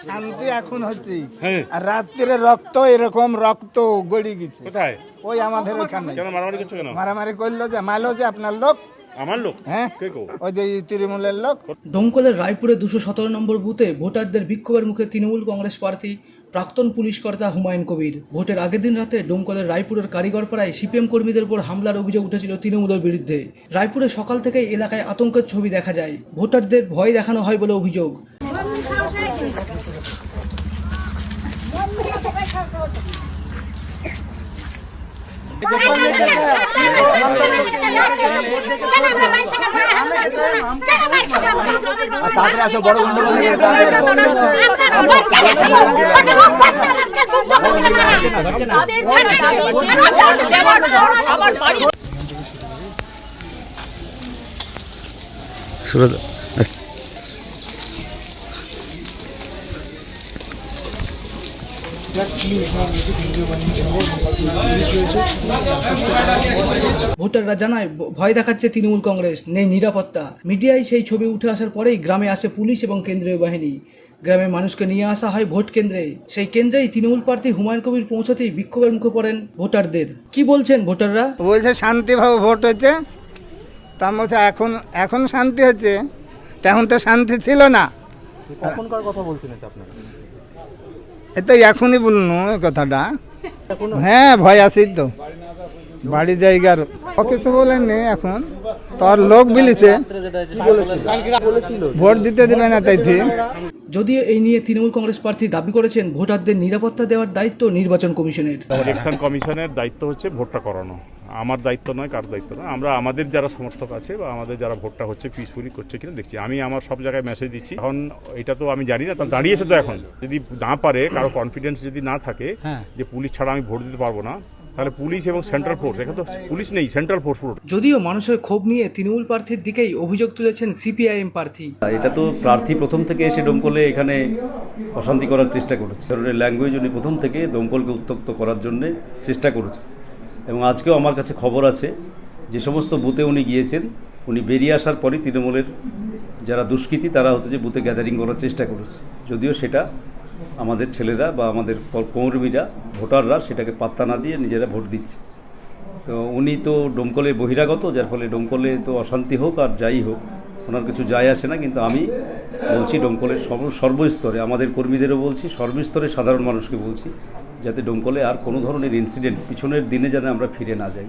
শান্তি এখন হচ্ছে, হ্যাঁ। আর রাত্রিরে রক্ত এরকম রক্ত গড়ি গেছে। কোথায়? ওই আমাদের ওখানে কেন মারামারি করছো কেন? মারামারি করলো যে মারলো যে আপনার লোক, আমার লোক? হ্যাঁ কে কো? ওই যে তৃণমূলের লোক। ডোমকলের রায়পুরে 217 নম্বর বুথে ভোটারদের বিক্ষোভের মুখে তৃণমূল কংগ্রেস প্রার্থী প্রাক্তন পুলিশ কর্তা হুমায়ুন কবির। ভোটের আগের দিন রাতে ডোমকলের রায়পুরের কারিগরপাড়ায় সিপিএম কর্মীদের উপর হামলার অভিযোগ উঠেছিল তৃণমূলের বিরুদ্ধে। রায়পুরে সকাল থেকেই এলাকায় আতঙ্কের ছবি দেখা যায়, ভোটারদের ভয় দেখানো হয় বলে অভিযোগ। ভোটাররা জানায় ভয় দেখাচ্ছে তৃণমূল কংগ্রেস, নেই নিরাপত্তা। মিডিয়ায় সেই ছবি উঠে আসার পরেই গ্রামে আসে পুলিশ এবং কেন্দ্রীয় বাহিনী। গ্রামের মানুষকে নিয়ে আসা হয় ভোট কেন্দ্রে। সেই কেন্দ্রেই তৃণমূল প্রার্থী হুমায়ুন কবির পৌঁছতেই বিক্ষোভের মুখে পড়েন ভোটারদের। কি বলছেন ভোটাররা? বলছে শান্তিভাবে ভোট হচ্ছে, তার মধ্যে এখন শান্তি হচ্ছে, তখন তো শান্তি ছিল না। কখনকার কথা বলছেন এটা আপনারা? এটা এখনই বললো এই কথাটা। হ্যাঁ ভয় আছি তো, বাড়ি জায়গার ও কিছু বলেননি, এখন তোর লোক বিলিছে ভোট দিতে দেবে না তাইতে। যদিও এই নিয়ে তৃণমূল কংগ্রেস প্রার্থী দাবি করেছেন ভোটারদের নিরাপত্তা দেওয়ার দায়িত্ব নির্বাচন কমিশনের। ইলেকশন কমিশনের দায়িত্ব হচ্ছে ভোটটা করানো, আমার দায়িত্ব নয়, কার দায়িত্ব নয়। আমরা আমাদের যারা সমর্থক আছে বা আমাদের যারা ভোটটা হচ্ছে পিসফুলি করছে কিনা দেখছি। আমি আমার সব জায়গায় মেসেজ দিচ্ছি। এখন এটা তো আমি জানি না, তাহলে দাঁড়িয়েছে তো এখন। যদি না পারে, কারো কনফিডেন্স যদি না থাকে যে পুলিশ ছাড়া আমি ভোট দিতে পারবো না, তাহলে পুলিশ এবং সেন্ট্রাল ফোর্স, এখানে তো পুলিশ নেই, সেন্ট্রাল ফোর্স। যদিও মানুষের ক্ষোভ নিয়ে তৃণমূল প্রার্থীর দিকেই অভিযোগ তুলেছেন সিপিআইএম প্রার্থী। এটা তো প্রার্থী প্রথম থেকে এসে ডোমকলে এখানে অশান্তি করার চেষ্টা করেছে। ধরনের ল্যাঙ্গুয়েজ উনি প্রথম থেকে দমকলকে উত্তক্ত করার জন্য চেষ্টা করেছে। এবং আজকেও আমার কাছে খবর আছে যে সমস্ত বুথে উনি গিয়েছেন, উনি বেরিয়ে আসার পরই তৃণমূলের যারা দুষ্কৃতী তারা হচ্ছে যে বুথে গ্যাদারিং করার চেষ্টা করেছে। যদিও সেটা আমাদের ছেলেরা বা আমাদের কর্মীরা, ভোটাররা সেটাকে পাত্তা না দিয়ে নিজেরা ভোট দিচ্ছে। তো উনি তো ডোমকলে বহিরাগত, যার ফলে ডোমকলে তো অশান্তি হোক আর যাই হোক ওনার কিছু যায় আসে না। কিন্তু আমি বলছি ডোমকলের সর্বস্তরে, আমাদের কর্মীদেরও বলছি, সর্বস্তরে সাধারণ মানুষকে বলছি যাতে ডোমকলে আর কোনো ধরনের ইনসিডেন্ট পিছনের দিনে যেন আমরা ফিরে না যাই।